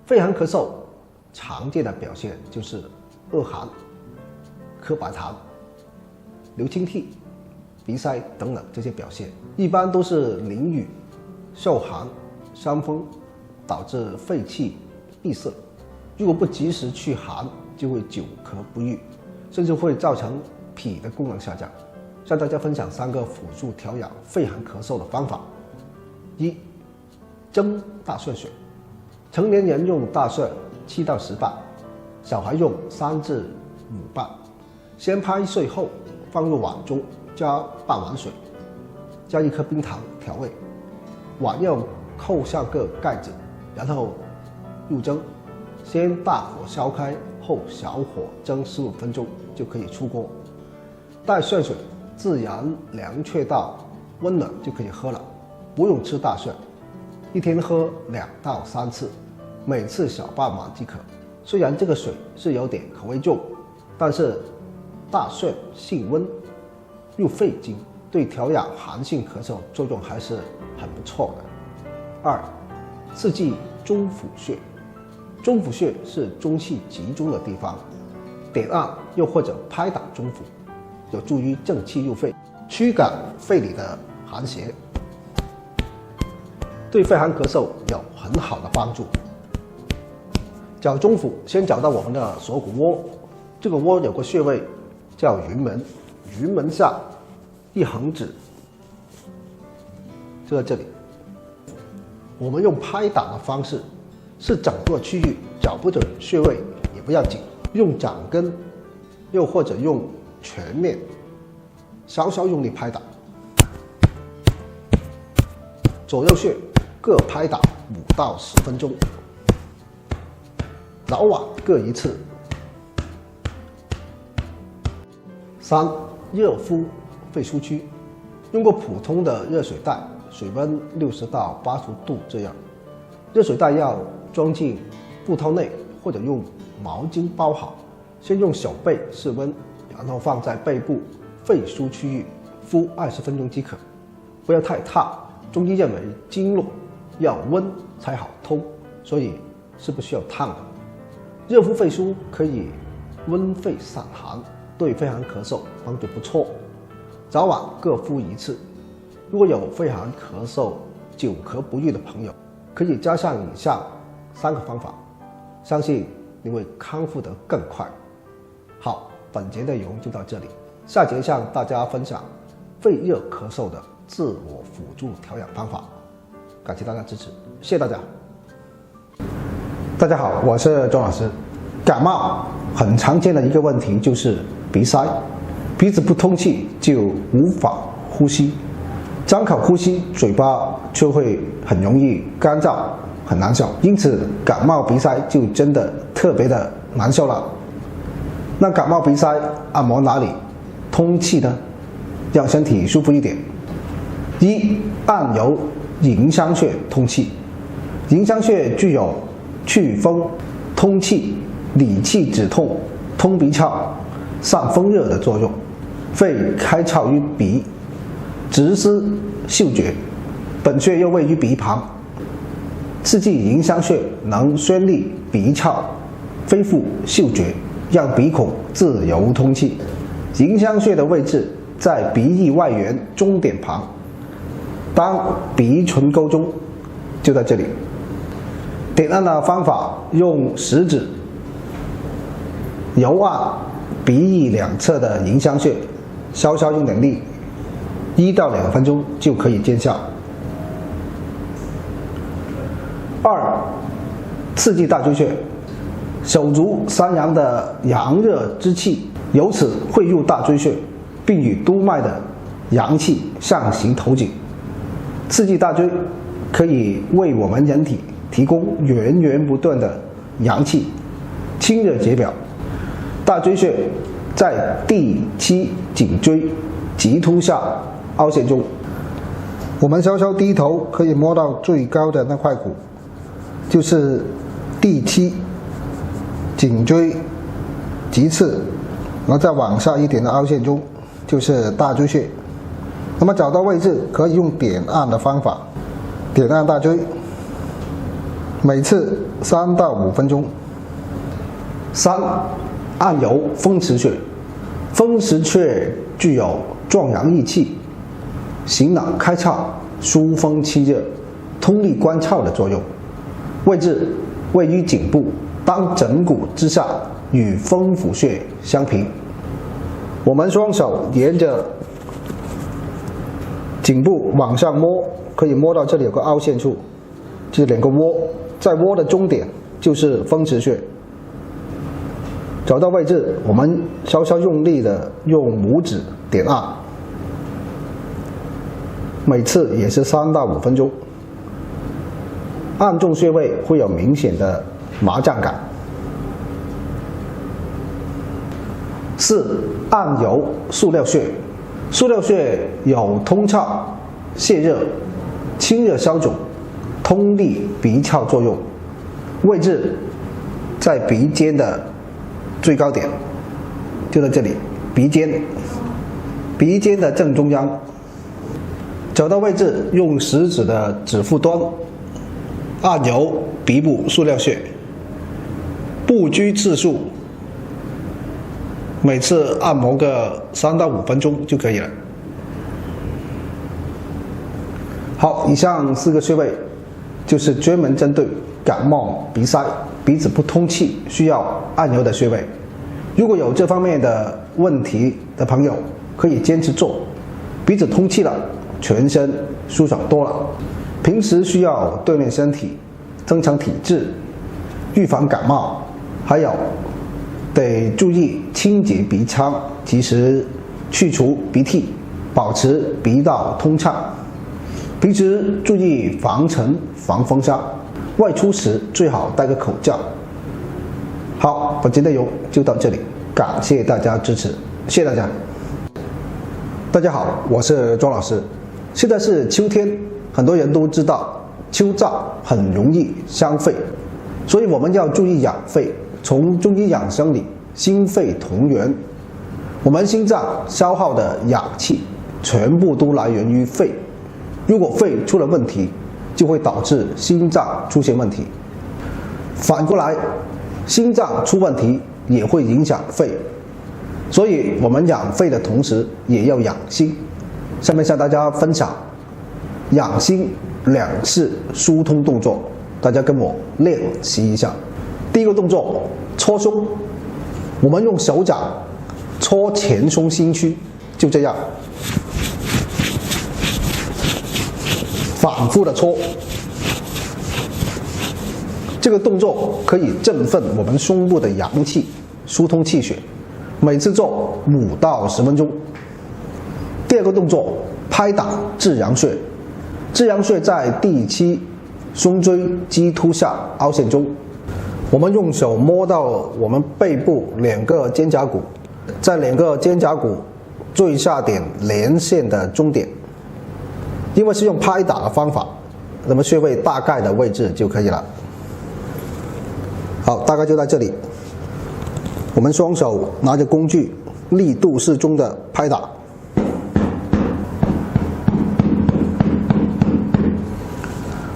肺寒咳嗽常见的表现就是恶寒、咳白痰、流清涕、鼻塞等等这些表现，一般都是淋雨、受寒、伤风导致肺气闭塞。如果不及时去寒，就会久咳不愈，甚至会造成脾的功能下降。向大家分享3个辅助调养肺寒咳嗽的方法。1. 蒸大蒜水。成年人用大蒜7到10瓣，小孩用3至5瓣。先拍碎后放入碗中，加半碗水，加1颗冰糖调味。碗要扣上个盖子，然后入蒸。先大火烧开后小火蒸15分钟就可以出锅。待蒜水自然凉却到温暖就可以喝了，不用吃大蒜。一天喝2到3次，每次小半碗即可。虽然这个水是有点口味重，但是大蒜性温，入肺经，对调养寒性咳嗽作用还是很不错的。2. 刺激中府穴。中府穴是中气集中的地方，点按又或者拍打中府，有助于正气入肺，驱赶肺里的寒邪，对肺寒咳嗽有很好的帮助。找中府，先找到我们的锁骨窝，这个窝有个穴位叫云门，云门下一横指，就在这里。我们用拍打的方式，是整个区域找不准穴位也不要紧，用掌根又或者用拳面稍稍用力拍打，左右穴各拍打5到10分钟，早晚各1次。3. 热敷肺腧区。用过普通的热水袋，水温60到80度这样，热水袋要装进布套内，或者用毛巾包好，先用手背室温，然后放在背部肺腧区域敷20分钟即可，不要太烫。中医认为经络要温才好通，所以是不需要烫的。热敷肺腧可以温肺散寒，对肺寒咳嗽帮助不错，早晚各敷1次。如果有肺寒咳嗽久咳不愈的朋友，可以加上以上3个方法，相信你会康复得更快。好，本节内容就到这里，下节向大家分享肺热咳嗽的自我辅助调养方法。感谢大家支持，谢谢大家。大家好，我是周老师。感冒很常见的一个问题就是鼻塞，鼻子不通气就无法呼吸，张口呼吸嘴巴就会很容易干燥，很难受，因此感冒鼻塞就真的特别的难受了。那感冒鼻塞按摩哪里通气呢？让身体舒服一点。1. 按揉迎香穴通气。迎香穴具有祛风、通气、理气止痛、通鼻窍、散风热的作用。肺开窍于鼻，直思嗅觉，本穴又位于鼻旁，刺激迎香穴能宣利鼻窍，恢复嗅觉，让鼻孔自由通气。迎香穴的位置在鼻翼外缘中点旁，当鼻唇沟中，就在这里。点按的方法，用食指揉按鼻翼两侧的迎香穴，稍稍用点力，1到2分钟就可以见效。2. 刺激大椎穴。手足3阳的阳热之气由此汇入大椎穴，并与督脉的阳气上行头颈，刺激大椎可以为我们人体提供源源不断的阳气，清热解表。大椎穴在第7颈椎棘突下凹陷中，我们稍稍低头可以摸到最高的那块骨，就是第7颈椎棘刺，然后再往下一点的凹陷中就是大椎穴。那么找到位置可以用点按的方法，点按大椎，每次3到5分钟。3. 按揉风池穴。风池穴具有壮阳益气、行脑开窍、疏风清热、通利关窍的作用。位置位于颈部，当枕骨之下，与风府穴相平。我们双手沿着颈部往上摸，可以摸到这里有个凹陷处，这2个窝，在窝的中点就是风池穴。找到位置，我们稍稍用力的用拇指点按，每次也是3到5分钟。按中穴位会有明显的麻胀感。4. 按揉塑料穴。塑料穴有通畅、泄热、清热消肿、通利鼻窍作用。位置在鼻尖的最高点，就在这里，鼻尖的正中央。找到位置，用食指的指腹端按揉鼻部塑料穴，不拘次数，每次按摩个3到5分钟就可以了。好，以上4个穴位就是专门针对感冒、鼻塞、鼻子不通气需要按揉的穴位。如果有这方面的问题的朋友，可以坚持做，鼻子通气了，全身舒爽多了。平时需要锻炼身体，增强体质，预防感冒，还有得注意清洁鼻腔，及时去除鼻涕，保持鼻道通畅。平时注意防尘防风沙，外出时最好戴个口罩。好，本期内容就到这里，感谢大家支持，谢谢大家。大家好，我是庄老师。现在是秋天，很多人都知道秋燥很容易伤肺，所以我们要注意养肺。从中医养生里，心肺同源，我们心脏消耗的氧气全部都来源于肺。如果肺出了问题，就会导致心脏出现问题。反过来，心脏出问题也会影响肺，所以我们养肺的同时也要养心。下面向大家分享养心2式疏通动作，大家跟我练习一下。第一个动作，搓胸，我们用手掌搓前胸心区，就这样反复的搓。这个动作可以振奋我们胸部的阳气，疏通气血，每次做5到10分钟。第二个动作，拍打至阳穴。至阳穴在第7胸椎棘突下凹陷中，我们用手摸到我们背部2个肩胛骨，在2个肩胛骨最下点连线的中点。因为是用拍打的方法，那么穴位大概的位置就可以了。好，大概就在这里。我们双手拿着工具，力度适中的拍打。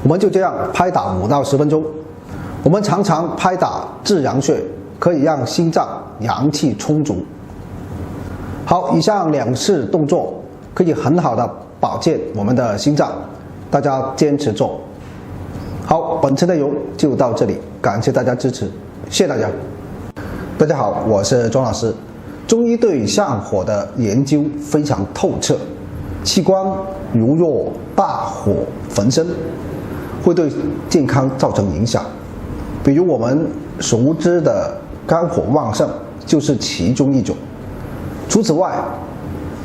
我们就这样拍打5到10分钟。我们常常拍打至阳穴，可以让心脏阳气充足。好，以上2式动作可以很好的保健我们的心脏，大家坚持做。好，本次内容就到这里，感谢大家支持，谢谢大家。大家好，我是庄老师。中医对上火的研究非常透彻，器官如若大火焚身，会对健康造成影响。比如我们熟知的肝火旺盛就是其中一种。除此外，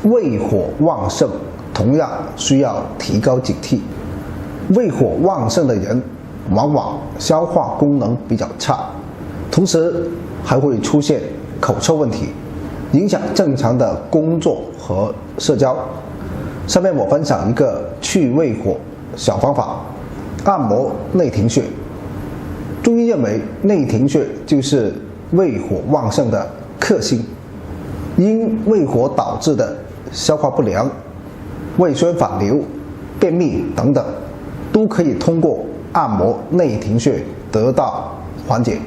胃火旺盛同样需要提高警惕。胃火旺盛的人往往消化功能比较差，同时还会出现口臭问题，影响正常的工作和社交。下面我分享一个去胃火小方法：按摩内庭穴。中医认为内庭穴就是胃火旺盛的克星，因胃火导致的消化不良、胃酸反流、便秘等等，都可以通过按摩内庭穴得到缓解。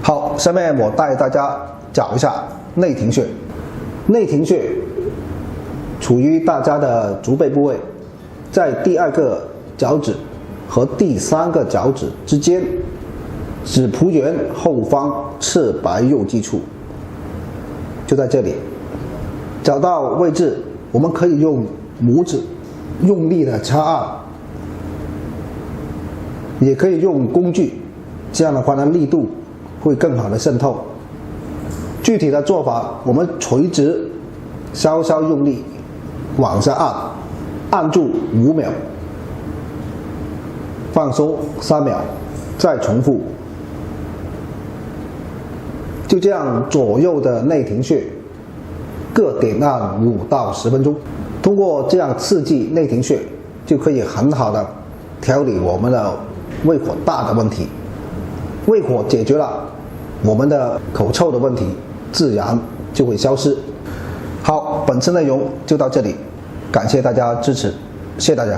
好，下面我带大家找一下内庭穴。内庭穴处于大家的足背部位，在第2个脚趾和第3个脚趾之间，指蹼缘后方赤白右际处，就在这里。找到位置，我们可以用拇指用力的掐按，也可以用工具，这样的话呢，力度会更好的渗透。具体的做法，我们垂直稍稍用力往下按，按住5秒，放松3秒，再重复。就这样左右的内庭穴各点按5到10分钟。通过这样刺激内庭穴，就可以很好的调理我们的胃火大的问题。胃火解决了，我们的口臭的问题自然就会消失。好，本次内容就到这里，感谢大家支持，谢谢大家。